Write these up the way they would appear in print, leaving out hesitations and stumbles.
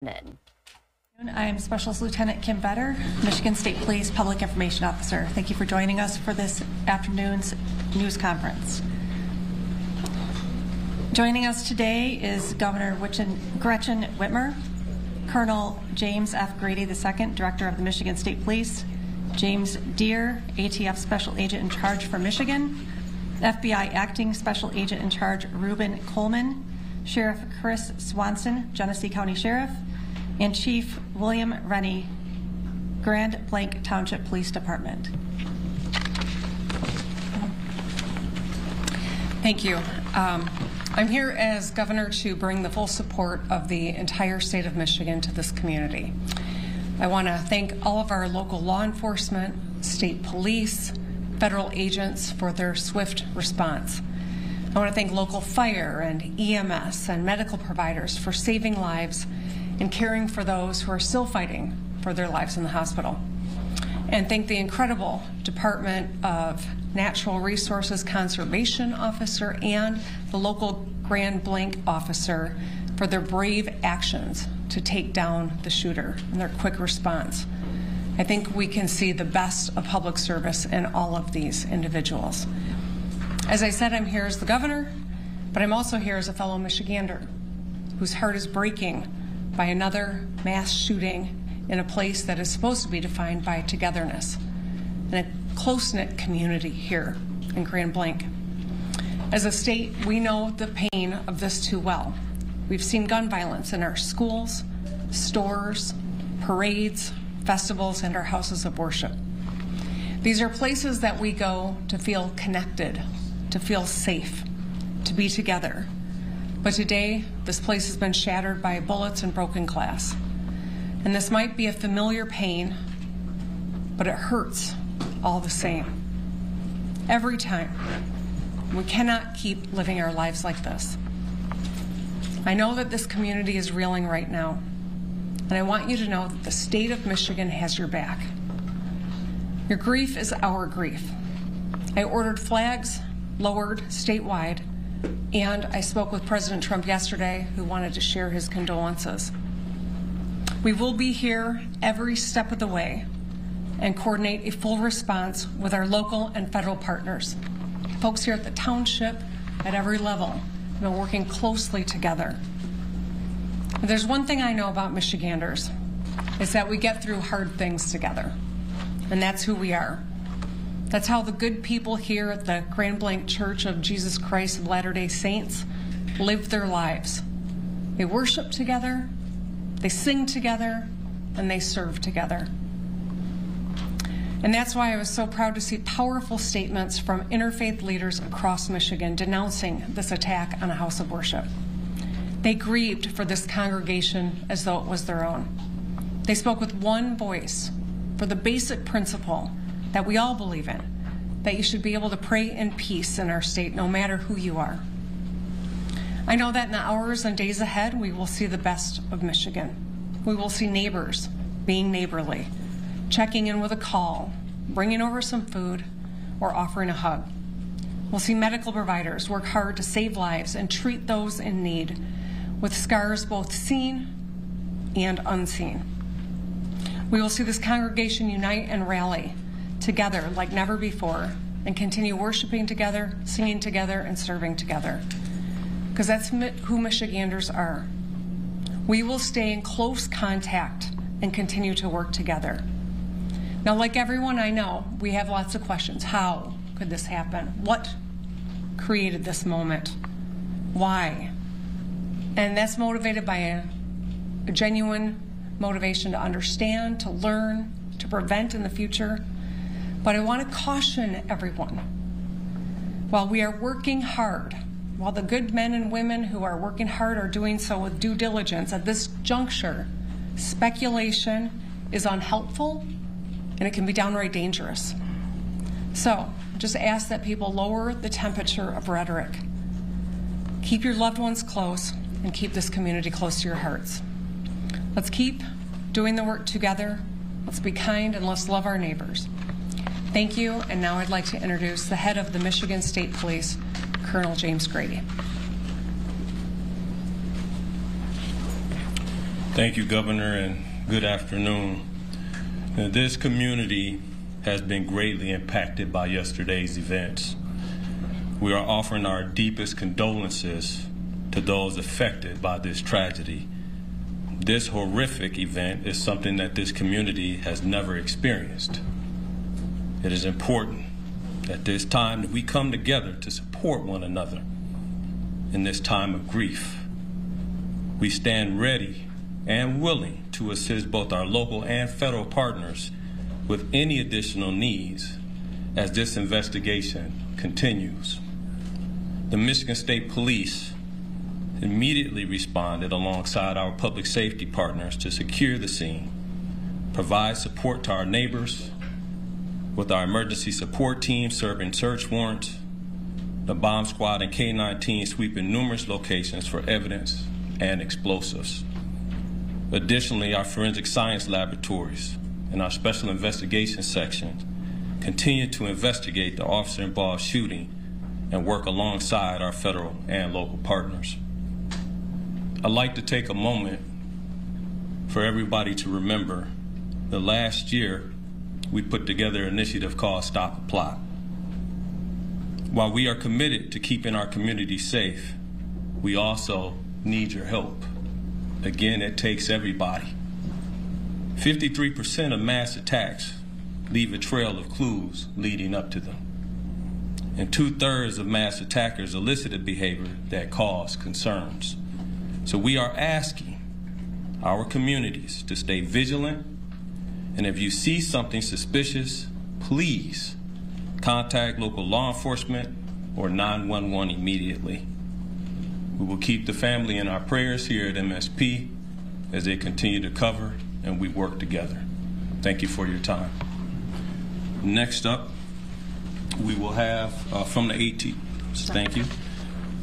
I am Specialist Lieutenant Kim Vetter, Michigan State Police Public Information Officer. Thank you for joining us for this afternoon's news conference. Joining us today is Governor Gretchen Whitmer, Colonel James F. Grady II, Director of the Michigan State Police, James Deere, ATF Special Agent in Charge for Michigan, FBI Acting Special Agent in Charge Reuben Coleman, Sheriff Chris Swanson, Genesee County Sheriff, and Chief William Rennie, Grand Blanc Township Police Department. Thank you. I'm here as governor to bring the full support of the entire state of Michigan to this community. I want to thank all of our local law enforcement, state police, federal agents for their swift response. I want to thank local fire and EMS and medical providers for saving lives and caring for those who are still fighting for their lives in the hospital. And thank the incredible Department of Natural Resources Conservation Officer and the local Grand Blanc officer for their brave actions to take down the shooter and their quick response. I think we can see the best of public service in all of these individuals. As I said, I'm here as the governor, but I'm also here as a fellow Michigander whose heart is breaking by another mass shooting in a place that is supposed to be defined by togetherness and a close-knit community here in Grand Blanc. As a state, we know the pain of this too well. We've seen gun violence in our schools, stores, parades, festivals, and our houses of worship. These are places that we go to feel connected, to feel safe, to be together. But today, this place has been shattered by bullets and broken glass. And this might be a familiar pain, but it hurts all the same. Every time. We cannot keep living our lives like this. I know that this community is reeling right now, and I want you to know that the state of Michigan has your back. Your grief is our grief. I ordered flags lowered statewide, and I spoke with President Trump yesterday, who wanted to share his condolences. We will be here every step of the way and coordinate a full response with our local and federal partners. Folks here at the township, at every level, have been working closely together. If there's one thing I know about Michiganders, is that we get through hard things together, and that's who we are. That's how the good people here at the Grand Blanc Church of Jesus Christ of Latter-day Saints live their lives. They worship together, they sing together, and they serve together. And that's why I was so proud to see powerful statements from interfaith leaders across Michigan denouncing this attack on a house of worship. They grieved for this congregation as though it was their own. They spoke with one voice for the basic principle that we all believe in, that you should be able to pray in peace in our state no matter who you are. I know that in the hours and days ahead, we will see the best of Michigan. We will see neighbors being neighborly, checking in with a call, bringing over some food, or offering a hug. We'll see medical providers work hard to save lives and treat those in need with scars both seen and unseen. We will see this congregation unite and rally together like never before and continue worshiping together, singing together, and serving together. Because that's who Michiganders are. We will stay in close contact and continue to work together. Now, like everyone I know, we have lots of questions. How could this happen? What created this moment? Why? And that's motivated by a genuine motivation to understand, to learn, to prevent in the future. But I want to caution everyone. While we are working hard, while the good men and women who are working hard are doing so with due diligence, at this juncture, speculation is unhelpful and it can be downright dangerous. So, just ask that people lower the temperature of rhetoric. Keep your loved ones close and keep this community close to your hearts. Let's keep doing the work together. Let's be kind and let's love our neighbors. Thank you, and now I'd like to introduce the head of the Michigan State Police, Colonel James Grady. Thank you, Governor, and good afternoon. Now, this community has been greatly impacted by yesterday's events. We are offering our deepest condolences to those affected by this tragedy. This horrific event is something that this community has never experienced. It is important at this time that we come together to support one another in this time of grief. We stand ready and willing to assist both our local and federal partners with any additional needs as this investigation continues. The Michigan State Police immediately responded alongside our public safety partners to secure the scene, provide support to our neighbors, with our emergency support team serving search warrants, the bomb squad and K-9 team sweeping numerous locations for evidence and explosives. Additionally, our forensic science laboratories and our special investigation sections continue to investigate the officer-involved shooting and work alongside our federal and local partners. I'd like to take a moment for everybody to remember that last year we put together an initiative called Stop the Plot. While we are committed to keeping our community safe, we also need your help. Again, it takes everybody. 53% of mass attacks leave a trail of clues leading up to them. And 2/3 of mass attackers elicited behavior that caused concerns. So we are asking our communities to stay vigilant, and if you see something suspicious, please contact local law enforcement or 911 immediately. We will keep the family in our prayers here at MSP as they continue to cover and we work together. Thank you for your time. Next up, we will have from the thank you.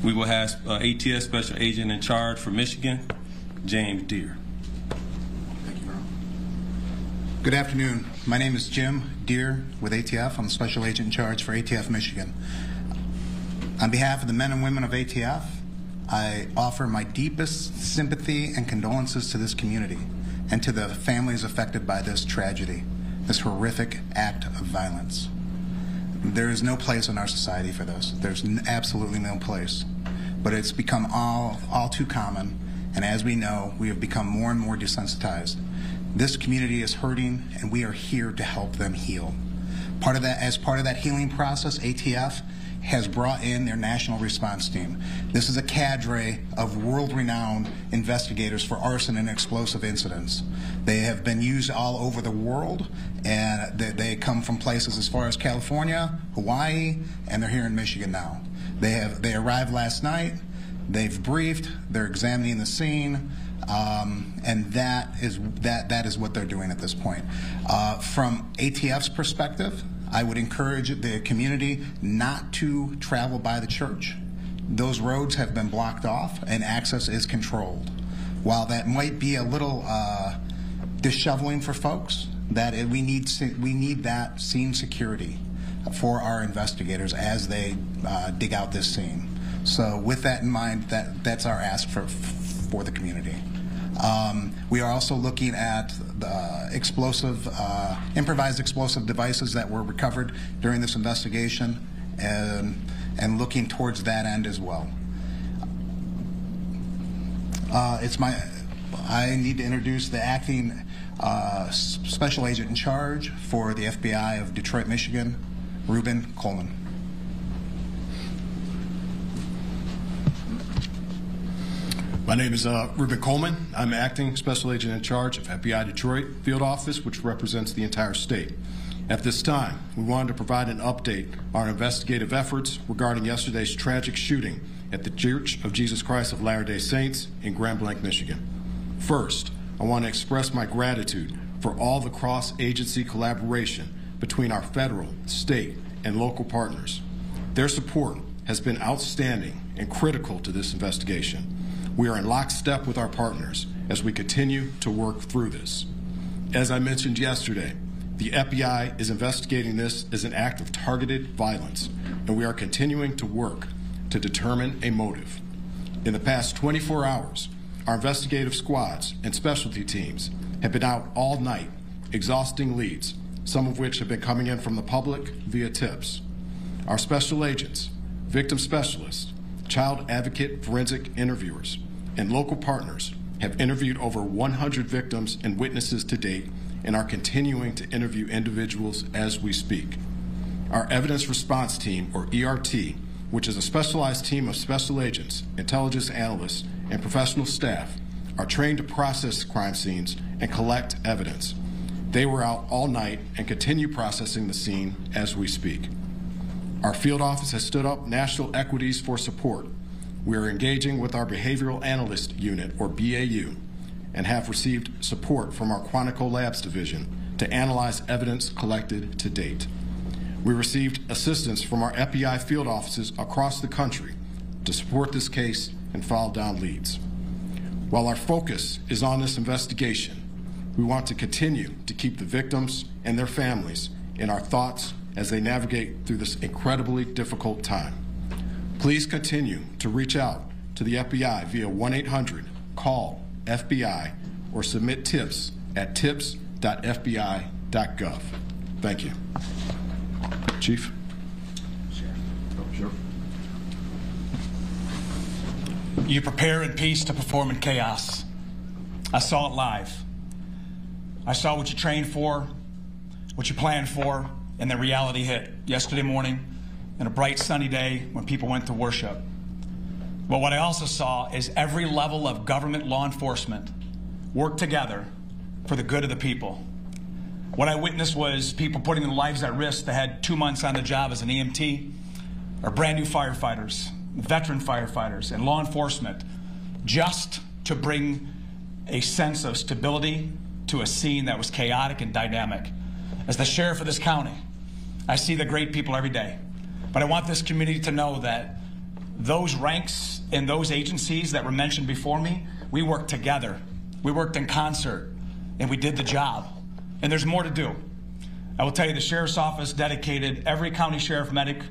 We will have ATS Special Agent in Charge for Michigan, James Deere. Thank you, Earl. Good afternoon. My name is Jim Deere with ATF. I'm the Special Agent in Charge for ATF Michigan. On behalf of the men and women of ATF, I offer my deepest sympathy and condolences to this community and to the families affected by this tragedy, this horrific act of violence. There is no place in our society for this. There's absolutely no place. But it's become all too common, and as we know, we have become more and more desensitized. This community is hurting, and we are here to help them heal. As part of that healing process, ATF has brought in their national response team. This is a cadre of world-renowned investigators for arson and explosive incidents. They have been used all over the world, and they come from places as far as California, Hawaii, and they're here in Michigan now. They arrived last night, they've briefed, they're examining the scene, and that is what they're doing at this point. From ATF's perspective, I would encourage the community not to travel by the church. Those roads have been blocked off and access is controlled. While that might be a little disheveling for folks, we need that scene security for our investigators as they dig out this scene. So with that in mind, that's our ask for the community. We are also looking at the improvised explosive devices that were recovered during this investigation and looking towards that end as well. I need to introduce the acting special agent in charge for the FBI of Detroit, Michigan, Reuben Coleman. My name is Reuben Coleman. I'm acting special agent in charge of FBI Detroit Field Office, which represents the entire state. At this time, we wanted to provide an update on our investigative efforts regarding yesterday's tragic shooting at the Church of Jesus Christ of Latter-day Saints in Grand Blanc, Michigan. First, I want to express my gratitude for all the cross-agency collaboration between our federal, state, and local partners. Their support has been outstanding and critical to this investigation. We are in lockstep with our partners as we continue to work through this. As I mentioned yesterday, the FBI is investigating this as an act of targeted violence, and we are continuing to work to determine a motive. In the past 24 hours, our investigative squads and specialty teams have been out all night, exhausting leads, some of which have been coming in from the public via tips. Our special agents, victim specialists, child advocate forensic interviewers, and local partners have interviewed over 100 victims and witnesses to date and are continuing to interview individuals as we speak. Our Evidence Response Team, or ERT, which is a specialized team of special agents, intelligence analysts, and professional staff, are trained to process crime scenes and collect evidence. They were out all night and continue processing the scene as we speak. Our field office has stood up national equities for support. We are engaging with our Behavioral Analyst Unit, or BAU, and have received support from our Quantico Labs Division to analyze evidence collected to date. We received assistance from our FBI field offices across the country to support this case and follow down leads. While our focus is on this investigation, we want to continue to keep the victims and their families in our thoughts as they navigate through this incredibly difficult time. Please continue to reach out to the FBI via 1-800-CALL-FBI or submit tips at tips.fbi.gov. Thank you. Chief? Sure. You prepare in peace to perform in chaos. I saw it live. I saw what you trained for, what you planned for, and the reality hit yesterday morning on a bright sunny day when people went to worship. But what I also saw is every level of government law enforcement work together for the good of the people. What I witnessed was people putting their lives at risk that had 2 months on the job as an EMT, or brand new firefighters, veteran firefighters, and law enforcement, just to bring a sense of stability to a scene that was chaotic and dynamic. As the sheriff of this county, I see the great people every day. But I want this community to know that those ranks and those agencies that were mentioned before me, we worked together. We worked in concert, and we did the job. And there's more to do. I will tell you, the sheriff's office dedicated every county sheriff medic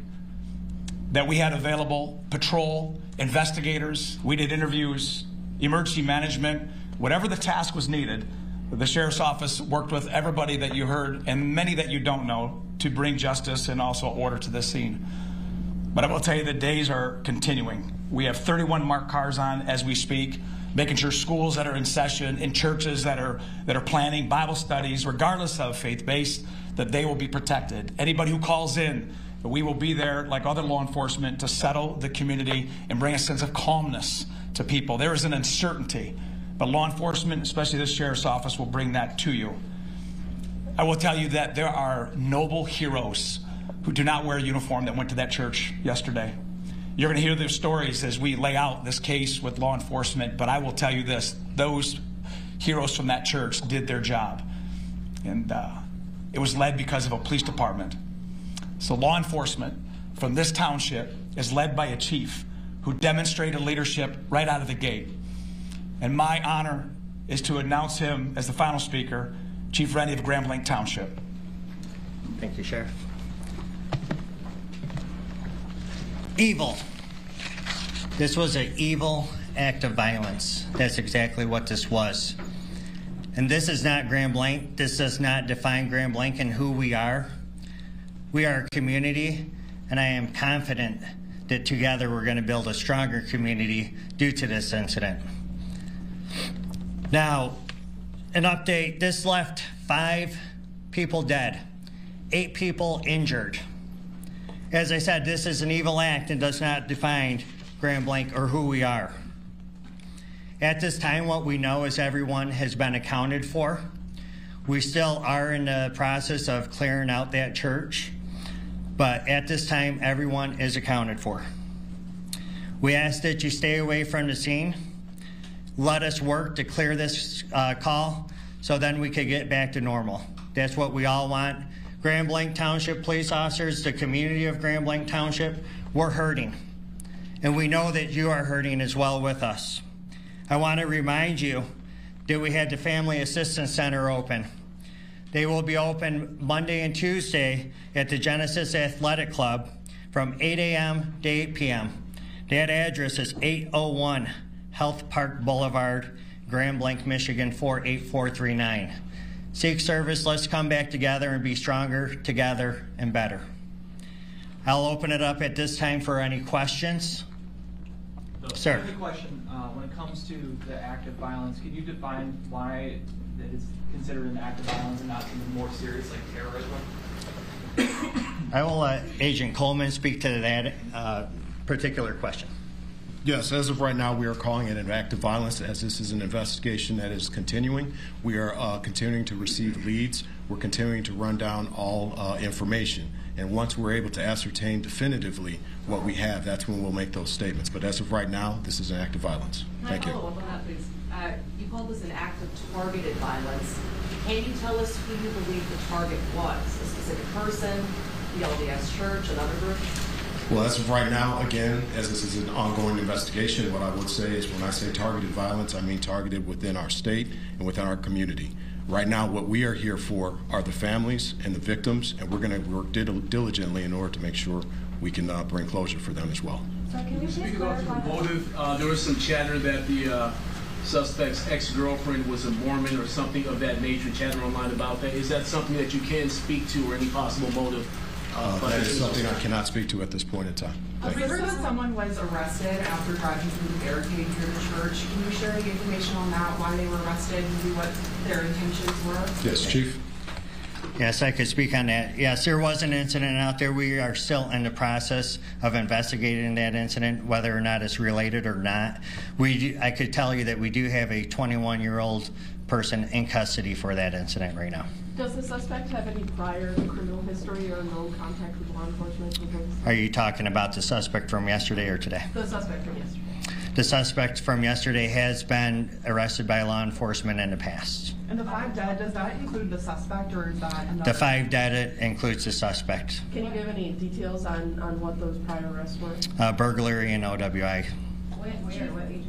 that we had available, patrol, investigators, we did interviews, emergency management, whatever the task was needed. The sheriff's office worked with everybody that you heard and many that you don't know to bring justice and also order to this scene. But I will tell you, the days are continuing. We have 31 marked cars on as we speak, making sure schools that are in session, in churches that are planning Bible studies, regardless of faith-based, that they will be protected. Anybody who calls in, we will be there like other law enforcement to settle the community and bring a sense of calmness to people. There is an uncertainty, but law enforcement, especially this sheriff's office, will bring that to you. I will tell you that there are noble heroes who do not wear a uniform that went to that church yesterday. You're going to hear their stories as we lay out this case with law enforcement, but I will tell you this, those heroes from that church did their job. And it was led because of a police department. So law enforcement from this township is led by a chief who demonstrated leadership right out of the gate. And my honor is to announce him as the final speaker, Chief Rennie of Grand Blanc Township. Thank you, Sheriff. Evil. This was an evil act of violence. That's exactly what this was. And this is not Grand Blanc. This does not define Grand Blanc and who we are. We are a community, and I am confident that together we're going to build a stronger community due to this incident. Now, an update. This left 5 people dead, 8 people injured. As I said, this is an evil act and does not define Grand Blanc or who we are. At this time, what we know is everyone has been accounted for. We still are in the process of clearing out that church, but at this time, everyone is accounted for. We ask that you stay away from the scene. Let us work to clear this call so then we can get back to normal. That's what we all want. Grand Blanc Township police officers, the community of Grand Blanc Township, we're hurting. And we know that you are hurting as well with us. I want to remind you that we had the Family Assistance Center open. They will be open Monday and Tuesday at the Genesis Athletic Club from 8 a.m. to 8 p.m. That address is 801 Health Park Boulevard, Grand Blanc, Michigan 48439. Seek service, let's come back together and be stronger together and better. I'll open it up at this time for any questions. Sir. I have a question. When it comes to the act of violence, can you define why it is considered an act of violence and not something more serious like terrorism? I will let Agent Coleman speak to that particular question. Yes, as of right now, we are calling it an act of violence as this is an investigation that is continuing. We are continuing to receive leads. We're continuing to run down all information. And once we're able to ascertain definitively what we have, that's when we'll make those statements. But as of right now, this is an act of violence. Thank you. Can I follow up on that, please? You called this an act of targeted violence. Can you tell us who you believe the target was? A specific person, the LDS Church, another group? Well, as of right now, again, as this is an ongoing investigation, what I would say is when I say targeted violence, I mean targeted within our state and within our community. Right now, what we are here for are the families and the victims, and we're going to work diligently in order to make sure we can bring closure for them as well. So can you speak about the motive? There was some chatter that the suspect's ex-girlfriend was a Mormon or something of that nature, chatter online about that. Is that something that you can speak to or any possible motive? That is something I cannot speak to at this point in time. We heard that someone was arrested after driving through the barricade near the church. Can you share any information on that, why they were arrested, maybe what their intentions were? Yes, Chief. Yes, I could speak on that. Yes, there was an incident out there. We are still in the process of investigating that incident, whether or not it's related or not. I could tell you that we do have a 21-year-old person in custody for that incident right now. Does the suspect have any prior criminal history or no contact with law enforcement? Are you talking about the suspect from yesterday or today? The suspect from yesterday. The suspect from yesterday has been arrested by law enforcement in the past. And the 5 dead, does that include the suspect or is that another? The 5 dead includes the suspect. Can you give any details on what those prior arrests were? Burglary and OWI. What agencies?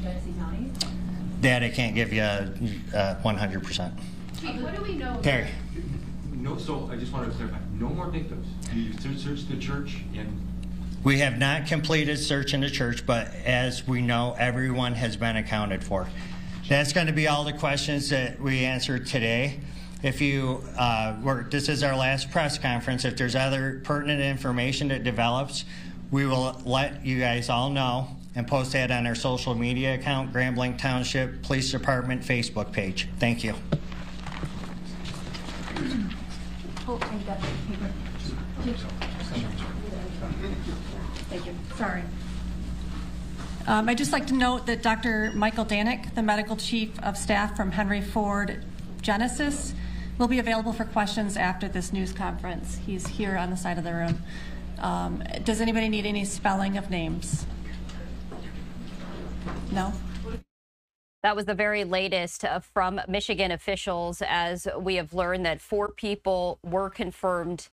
Genesee County? That I can't give you 100%. Chief, what do we know? Perry. No, so I just wanted to clarify, no more victims. You searched the church and... We have not completed search in the church, but as we know, everyone has been accounted for. That's going to be all the questions that we answered today. If you, this is our last press conference. If there's other pertinent information that develops, we will let you guys all know and post that on our social media account, Grand Blanc Township Police Department Facebook page. Thank you. Oh, I got the paper. Thank you. Sorry. I'd just like to note that Dr. Michael Danick, the Medical Chief of Staff from Henry Ford Genesis, will be available for questions after this news conference. He's here on the side of the room. Does anybody need any spelling of names? No? That was the very latest from Michigan officials, as we have learned that 4 people were confirmed